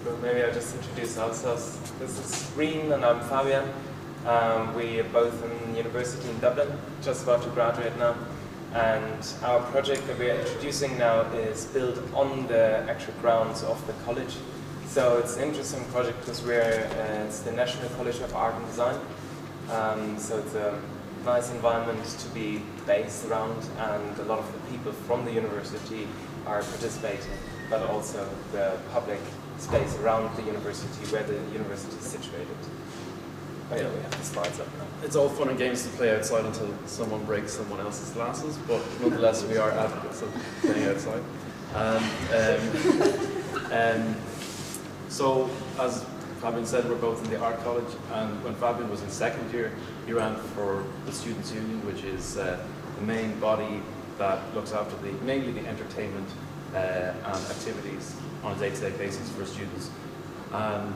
Well, maybe I'll just introduce ourselves. This is Reen and I'm Fabian. We are both in university in Dublin, just about to graduate now. And our project that we are introducing now is built on the actual grounds of the college. So it's an interesting project because it's the National College of Art and Design. So it's a nice environment to be based around, and a lot of the people from the university are participating, but also the public space around the university where the university is situated. Oh yeah, we have the slides up now. It's all fun and games to play outside until someone breaks someone else's glasses, but nonetheless we are advocates of playing outside. So, as Fabian said, we're both in the art college, and when Fabian was in second year, he ran for the Students' Union, which is the main body that looks after mainly the entertainment and activities on a day-to-day basis for students. And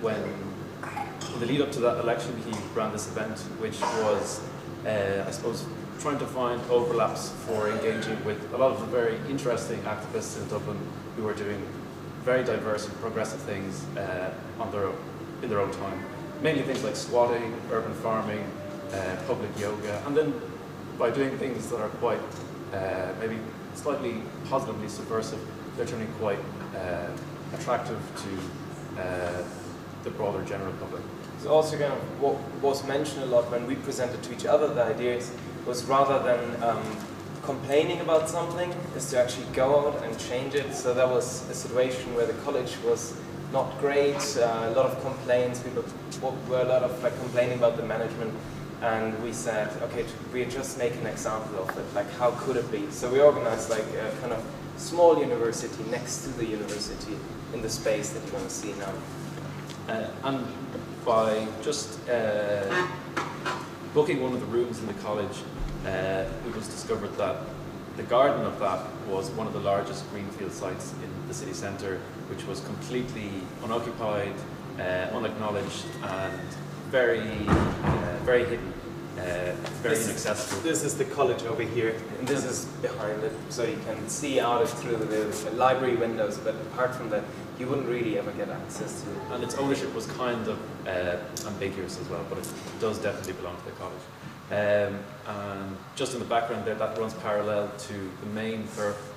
when in the lead up to that election, he ran this event, which was, I suppose, trying to find overlaps for engaging with a lot of the very interesting activists in Dublin who are doing very diverse and progressive things in their own time. Mainly things like squatting, urban farming, public yoga, and then by doing things that are quite maybe slightly positively subversive, they're turning quite attractive to the broader general public. So also kind of what was mentioned a lot when we presented to each other the ideas was rather than complaining about something, is to actually go out and change it. So that was a situation where the college was not great, a lot of complaints, people were a lot of complaining about the management, and we said, okay, we just make an example of it, like how could it be? So we organized like a kind of small university next to the university in the space that you're going to see now. And by just booking one of the rooms in the college, it was discovered that the garden of that was one of the largest greenfield sites in the city centre, which was completely unoccupied, unacknowledged, and very hidden, very inaccessible. This is the college over here, and this is behind it, so you can see out it through the library windows, but apart from that, you wouldn't really ever get access to it. And its ownership was kind of ambiguous as well, but it does definitely belong to the college. And just in the background there, that runs parallel to the main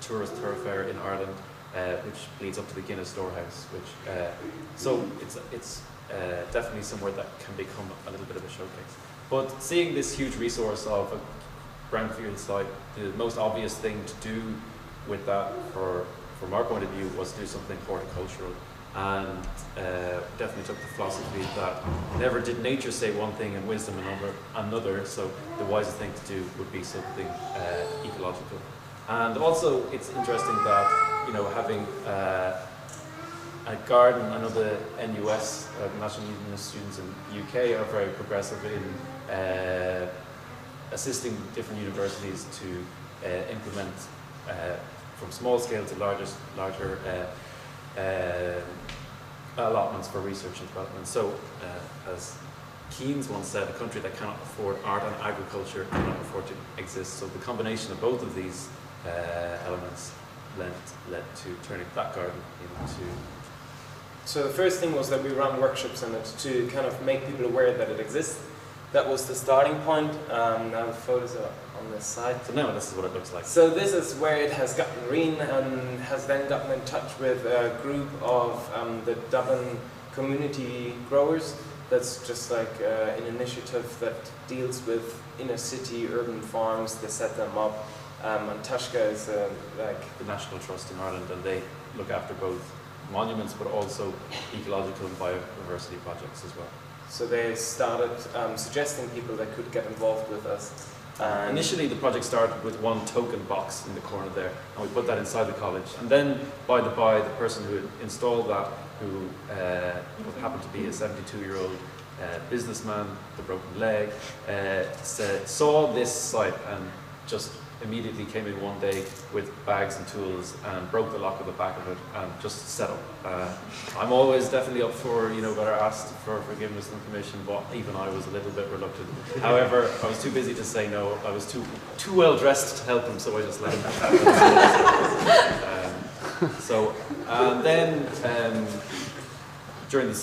tourist thoroughfare in Ireland, which leads up to the Guinness Storehouse. So it's definitely somewhere that can become a little bit of a showcase. But seeing this huge resource of a brownfield site, the most obvious thing to do with that, from our point of view, was to do something horticultural. And definitely took the philosophy that never did nature say one thing and wisdom another, so the wisest thing to do would be something ecological. And also it's interesting that, you know, having a garden, I know the NUS, National Union of Students in the UK, are very progressive in assisting different universities to implement from small scale to larger allotments for research and development. So, as Keynes once said, a country that cannot afford art and agriculture cannot afford to exist. So the combination of both of these elements led to turning that garden into... So the first thing was that we ran workshops in it to kind of make people aware that it exists. That was the starting point. Now the photos are on this side. So now this is what it looks like. So this is where it has gotten green and has then gotten in touch with a group of the Dublin community growers. That's just like an initiative that deals with inner city urban farms. They set them up. And Tashka is like the National Trust in Ireland, and they look after both monuments but also ecological and biodiversity projects as well. So they started suggesting people that could get involved with us. Initially the project started with one token box in the corner there, and we put that inside the college. And then, by the by, the person who installed that, who happened to be a 72-year-old businessman with a broken leg, saw this site and just immediately came in one day with bags and tools and broke the lock of the back of it and just set up. I'm always definitely up for, you know, when are asked for forgiveness and permission, but even I was a little bit reluctant. However, I was too busy to say no. I was too well dressed to help him, so I just let him. So and then during the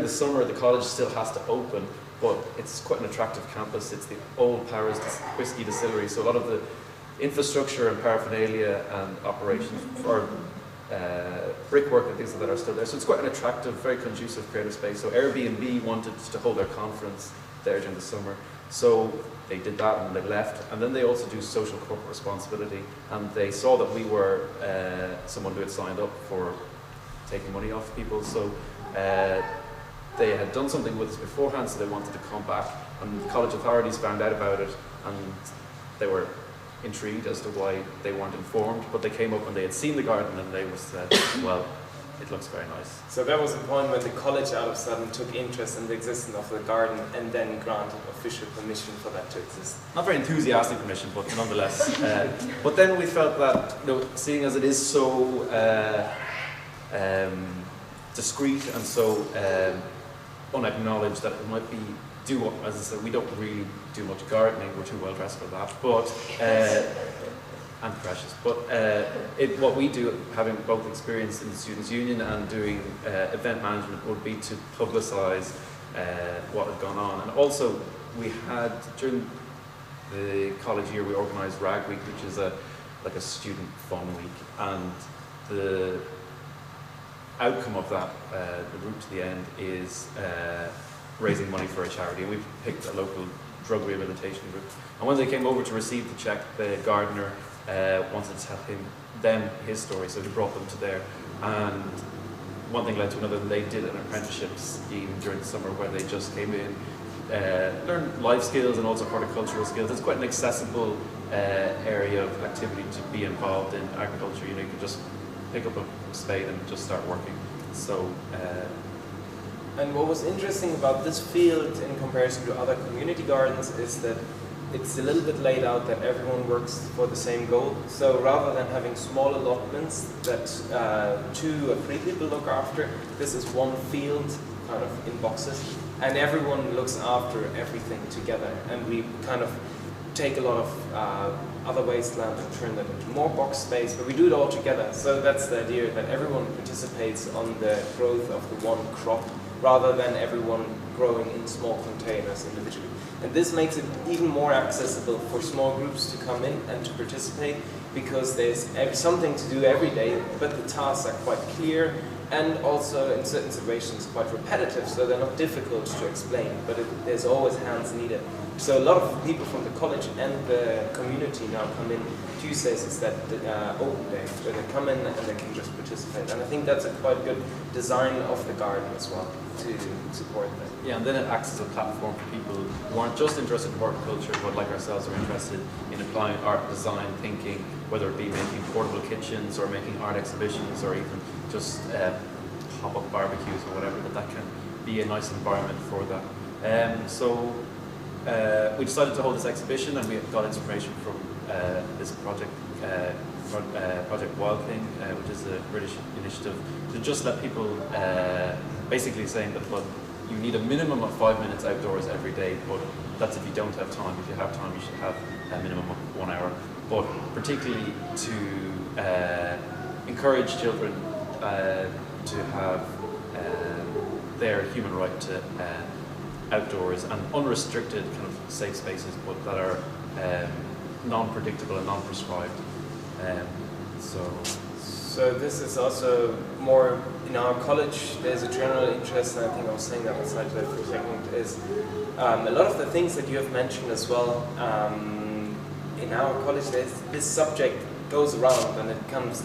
summer, the college still has to open, but it's quite an attractive campus. It's the old Powers whiskey distillery, so a lot of the infrastructure and paraphernalia and operations or brickwork and things like that are still there. So it's quite an attractive, very conducive creative space. So Airbnb wanted to hold their conference there during the summer. So they did that and they left. And then they also do social corporate responsibility. And they saw that we were someone who had signed up for taking money off people. So they had done something with us beforehand, so they wanted to come back. And the college authorities found out about it, and they were intrigued as to why they weren't informed, but they came up and they had seen the garden and they said, well, it looks very nice. So that was the point when the college out of sudden took interest in the existence of the garden and then granted official permission for that to exist. Not very enthusiastic permission, but nonetheless. But then we felt that, seeing as it is so discreet and so unacknowledged, that it might be as I said, we don't really do much gardening. We're too well dressed for that, but and precious. But what we do, having both experience in the Students' Union and doing event management, would be to publicise what had gone on. And also, we had during the college year, we organised Rag Week, which is like a student fun week, and the outcome of that, the route to the end, is raising money for a charity. And we picked a local drug rehabilitation group. And when they came over to receive the cheque, the gardener wanted to tell his story, so he brought them to there. And one thing led to another. They did an apprenticeship scheme during the summer where they just came in, learned life skills and also horticultural skills. It's quite an accessible area of activity to be involved in agriculture. You can just pick up a spade and just start working. So. And what was interesting about this field in comparison to other community gardens is that it's a little bit laid out that everyone works for the same goal. So rather than having small allotments that 2 or 3 people look after, this is one field kind of in boxes, and everyone looks after everything together. And we kind of take a lot of other wasteland and turn that into more box space, but we do it all together. So that's the idea, that everyone participates on the growth of the one crop, rather than everyone growing in small containers individually. And this makes it even more accessible for small groups to come in and to participate, because there's something to do every day, but the tasks are quite clear, and also in certain situations quite repetitive, so they're not difficult to explain, but there's always hands needed. So a lot of people from the college and the community now come in. Tuesdays is that open day, where they come in and they can just participate. And I think that's a quite good design of the garden as well, to support that. Yeah, and then it acts as a platform for people who aren't just interested in horticulture, but like ourselves are interested in applying art, design, thinking, whether it be making portable kitchens or making art exhibitions or even just pop-up barbecues or whatever, that can be a nice environment for that. So we decided to hold this exhibition, and we got inspiration from this project, Project Wild Thing, which is a British initiative to just let people, basically saying that, well, you need a minimum of 5 minutes outdoors every day, but that's if you don't have time. If you have time, you should have a minimum of 1 hour. But particularly to encourage children to have their human right to outdoors and unrestricted kind of safe spaces, but that are non-predictable and non-prescribed. So this is also more in our college. There's a general interest, and I think I was saying that outside there for a second, is a lot of the things that you have mentioned as well. In our college, this subject goes around, and it comes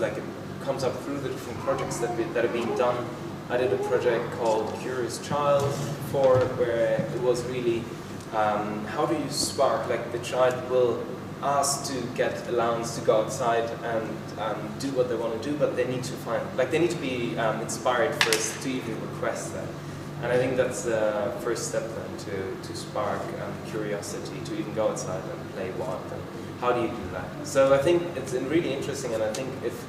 up through the different projects that are being done. I did a project called Curious Child before, where it was really how do you spark, like the child will ask to get allowance to go outside and do what they want to do, but they need to be inspired first to even request that. And I think that's the first step then to spark curiosity, to even go outside and play wild. And how do you do that? So I think it's really interesting, and I think if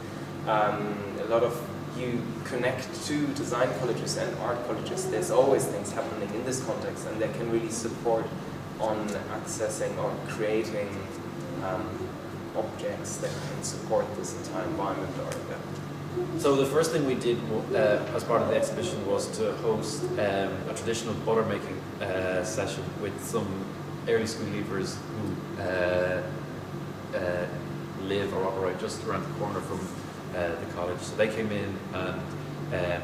a lot of you connect to design colleges and art colleges, there's always things happening in this context, and they can really support on accessing or creating objects that can support this entire environment? Or So the first thing we did as part of the exhibition was to host a traditional butter making session with some early school leavers who live or operate just around the corner from the college. So they came in, and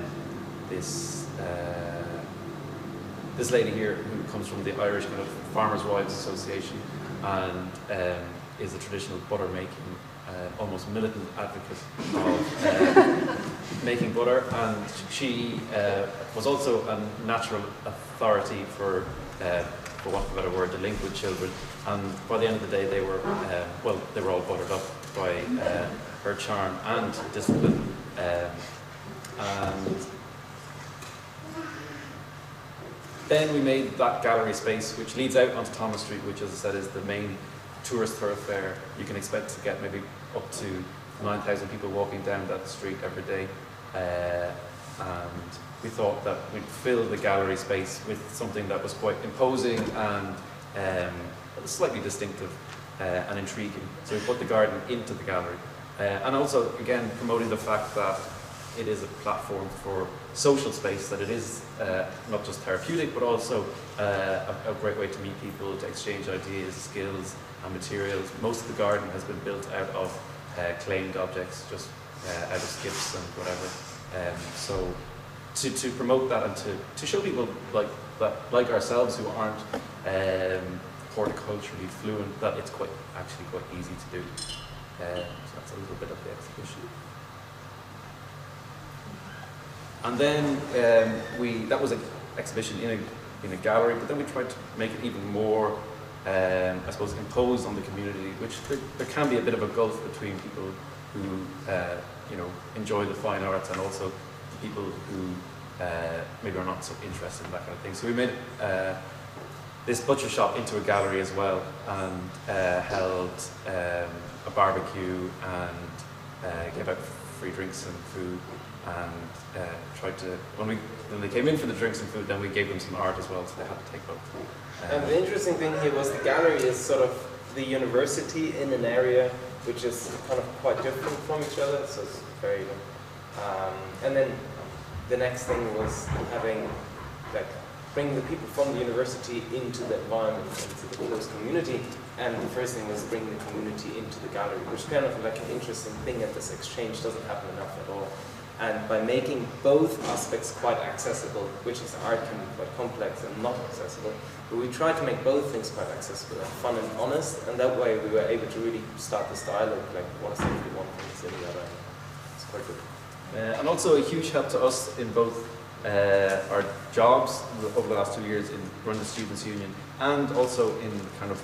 this lady here who comes from the Irish kind of Farmers' Wives Association and is a traditional butter making, almost militant advocate of making butter, and she was also a natural authority for want of a better word, delinquent children. And by the end of the day, they were they were all buttered up by her charm and discipline. And then we made that gallery space, which leads out onto Thomas Street, which, as I said, is the main tourist thoroughfare. You can expect to get maybe up to 9,000 people walking down that street every day. And we thought that we'd fill the gallery space with something that was quite imposing and slightly distinctive and intriguing. So we put the garden into the gallery. And also, again, promoting the fact that it is a platform for social space, that it is not just therapeutic, but also a great way to meet people, to exchange ideas, skills, and materials. Most of the garden has been built out of claimed objects, just out of skips and whatever. So to promote that and to show people like ourselves who aren't horticulturally fluent, that it's actually quite easy to do. So that's a little bit of the exhibition. And then that was an exhibition in a gallery, but then we tried to make it even more, I suppose, imposed on the community, which there can be a bit of a gulf between people who enjoy the fine arts and also people who maybe are not so interested in that kind of thing. So we made this butcher shop into a gallery as well, and held a barbecue and gave out free drinks and food, and tried to, when they came in for the drinks and food, then we gave them some art as well, so they had to take both. And the interesting thing here was the gallery is sort of the university in an area which is kind of quite different from each other, so it's very, and then the next thing was having, bring the people from the university into the environment, into the close community, and the first thing was bring the community into the gallery, which is kind of like an interesting thing, and this exchange doesn't happen enough at all. And by making both aspects quite accessible, which is art can be quite complex and not accessible, but we tried to make both things quite accessible and fun and honest, and that way we were able to really start this dialogue, like what is actually one thing is the other. It's quite good. And also a huge help to us in both our jobs over the last 2 years in running the Students' Union, and also in kind of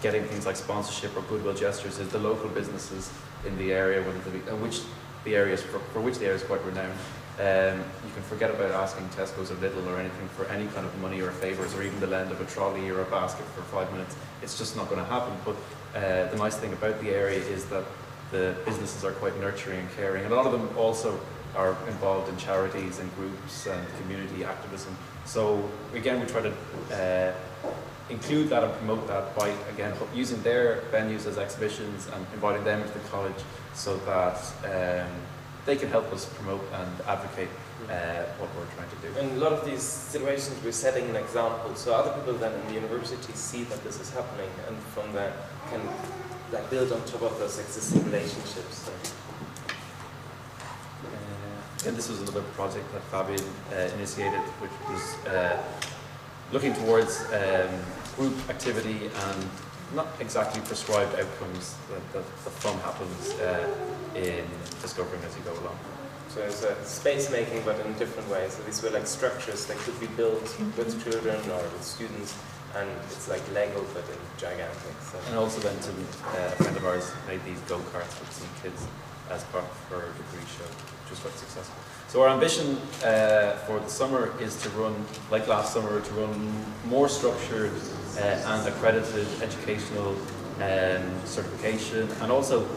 getting things like sponsorship or goodwill gestures, is the local businesses in the area, which the area is quite renowned. You can forget about asking Tesco's or Lidl or anything for any kind of money or favours, or even the lend of a trolley or a basket for 5 minutes. It's just not going to happen. But the nice thing about the area is that the businesses are quite nurturing and caring, and a lot of them also are involved in charities and groups and community activism. So again, we try to include that and promote that by, again, using their venues as exhibitions and inviting them into the college, so that they can help us promote and advocate what we're trying to do. In a lot of these situations, we're setting an example, so other people then in the university see that this is happening, and from there can build on top of those existing relationships. So. And this was another project that Fabian initiated, which was looking towards group activity and not exactly prescribed outcomes. The fun happens in discovering as you go along. So it's space making, but in different ways. So these were like structures that could be built with children or with students, and it's like Lego, but in gigantic. So. And also then a friend of ours made these go-karts with some kids as part of her degree show, which was quite successful. So our ambition for the summer is to run, like last summer, to run more structured and accredited educational certification, and also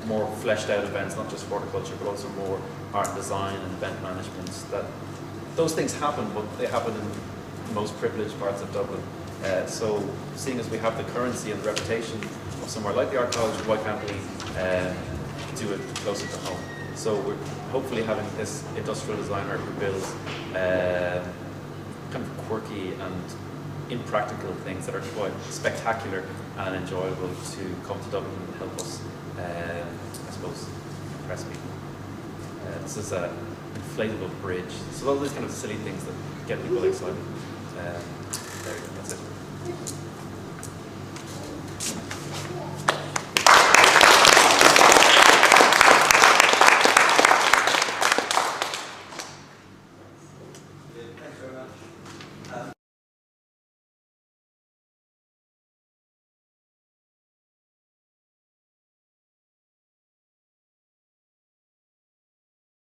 more fleshed out events, not just horticulture, but also more art and design and event management. That those things happen, but they happen in the most privileged parts of Dublin. So seeing as we have the currency and the reputation of somewhere like the Art College, why can't we do it closer to home? So we're hopefully having this industrial designer who builds kind of quirky and impractical things that are quite spectacular and enjoyable to come to Dublin and help us, I suppose, impress people. This is an inflatable bridge. So all these kind of silly things that get people excited.